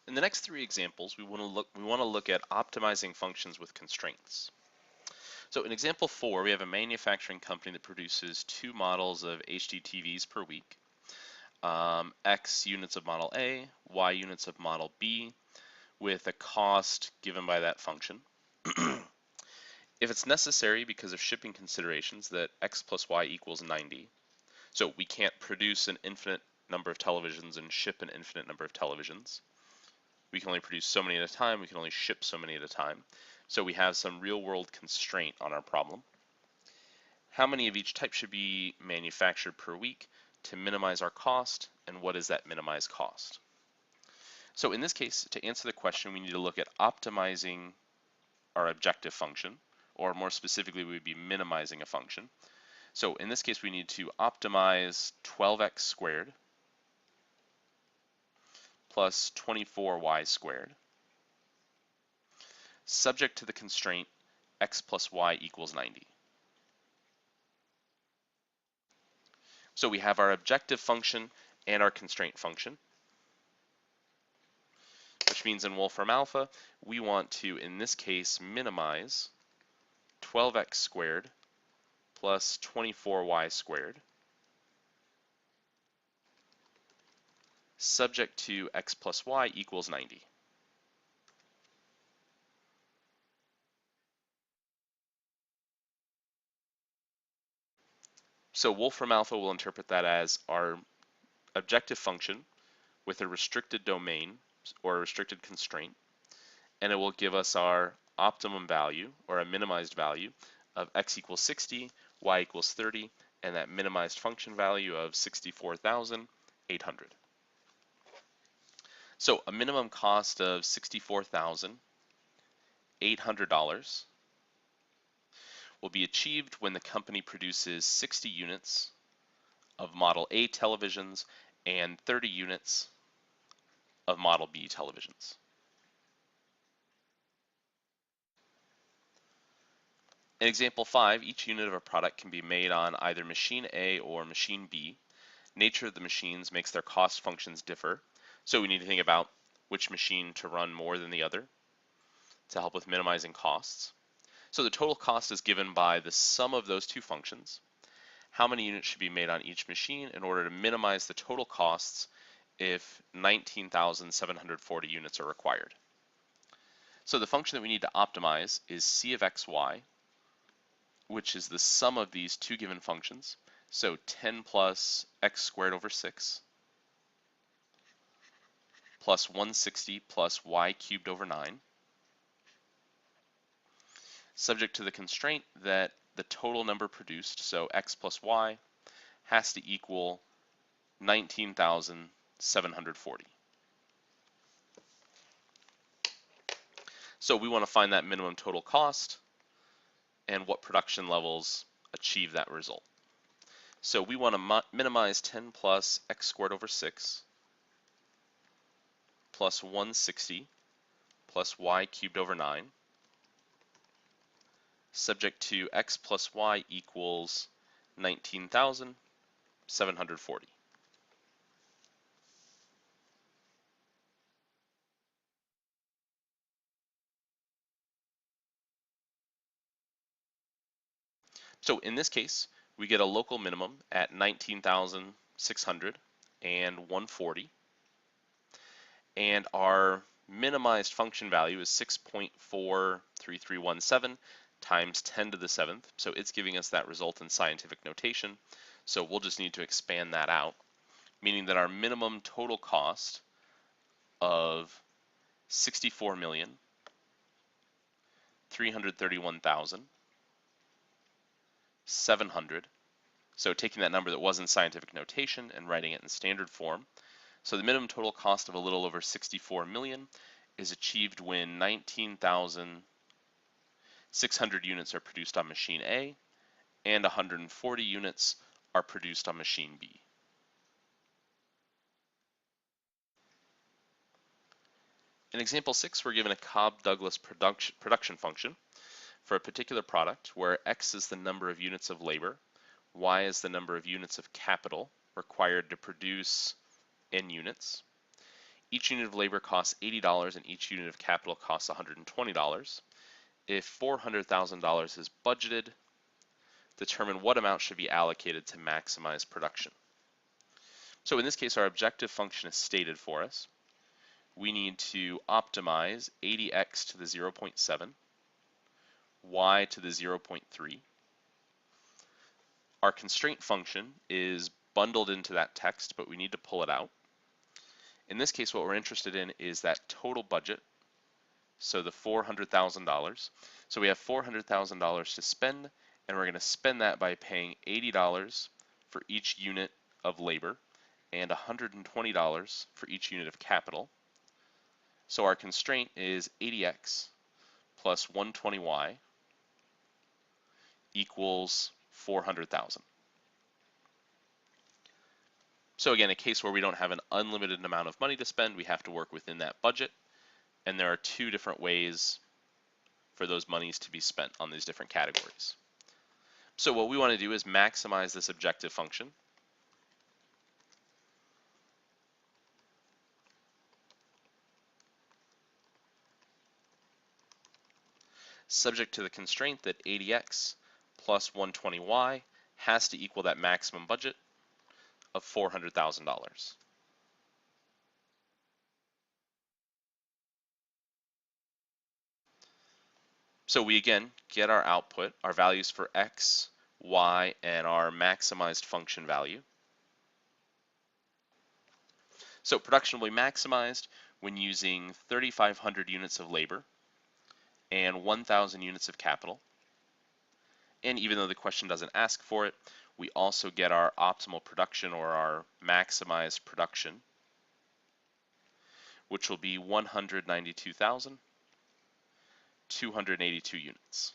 In the next three examples, we want to look at optimizing functions with constraints. So in example 4, we have a manufacturing company that produces 2 models of HD TVs per week. X units of model A, Y units of model B, with a cost given by that function. If it's necessary because of shipping considerations that X plus Y equals 90, so we can't produce an infinite number of televisions and ship an infinite number of televisions. We can only produce so many at a time, we can only ship so many at a time. So we have some real world constraint on our problem. How many of each type should be manufactured per week to minimize our cost, and what is that minimized cost? So in this case, to answer the question, we need to look at optimizing our objective function, or more specifically, we would be minimizing a function. So in this case, we need to optimize 12x squared plus 24y squared, subject to the constraint x plus y equals 90. So we have our objective function and our constraint function, which means in Wolfram alpha, we want to, in this case, minimize 12x squared plus 24y squared, subject to x plus y equals 90. So Wolfram alpha will interpret that as our objective function with a restricted domain or a restricted constraint, and it will give us our optimum value or a minimized value of x equals 60, y equals 30, and that minimized function value of 64,800. So a minimum cost of $64,800 will be achieved when the company produces 60 units of Model A televisions and 30 units of Model B televisions. In example 5, each unit of a product can be made on either machine A or machine B. Nature of the machines makes their cost functions differ, so we need to think about which machine to run more than the other to help with minimizing costs. So the total cost is given by the sum of those two functions. How many units should be made on each machine in order to minimize the total costs if 19,740 units are required? So the function that we need to optimize is c of xy, which is the sum of these two given functions. So 10 plus x squared over 6 plus 160 plus y cubed over 9, subject to the constraint that the total number produced, so x plus y, has to equal 19,740. So we want to find that minimum total cost and what production levels achieve that result. So we want to minimize 10 plus x squared over 6 plus 160 plus y cubed over 9, subject to x plus y equals 19,740. So in this case, we get a local minimum at 19,600 and 140, and our minimized function value is 6.43317 times 10 to the 7th, so it's giving us that result in scientific notation, so we'll just need to expand that out, meaning that our minimum total cost of 64,331,700. So taking that number that was in scientific notation and writing it in standard form. So the minimum total cost of a little over 64 million is achieved when 19,600 units are produced on machine A and 140 units are produced on machine B. In example 6, we're given a Cobb-Douglas production function for a particular product where X is the number of units of labor, Y is the number of units of capital required to produce N units. Each unit of labor costs $80 and each unit of capital costs $120. If $400,000 is budgeted, determine what amount should be allocated to maximize production. So in this case, our objective function is stated for us. We need to optimize 80x to the 0.7, y to the 0.3. Our constraint function is bundled into that text, but we need to pull it out. In this case, what we're interested in is that total budget, so the $400,000. So we have $400,000 to spend, and we're going to spend that by paying $80 for each unit of labor and $120 for each unit of capital. So our constraint is 80x plus 120y equals 400,000. So again, a case where we don't have an unlimited amount of money to spend, we have to work within that budget. And there are two different ways for those monies to be spent on these different categories. So what we want to do is maximize this objective function. Subject to the constraint that 80x plus 120y has to equal that maximum budget of $400,000. So we again get our output, our values for x, y, and our maximized function value. So production will be maximized when using 3,500 units of labor and 1,000 units of capital. And even though the question doesn't ask for it, we also get our optimal production or our maximized production, which will be 192,282 units.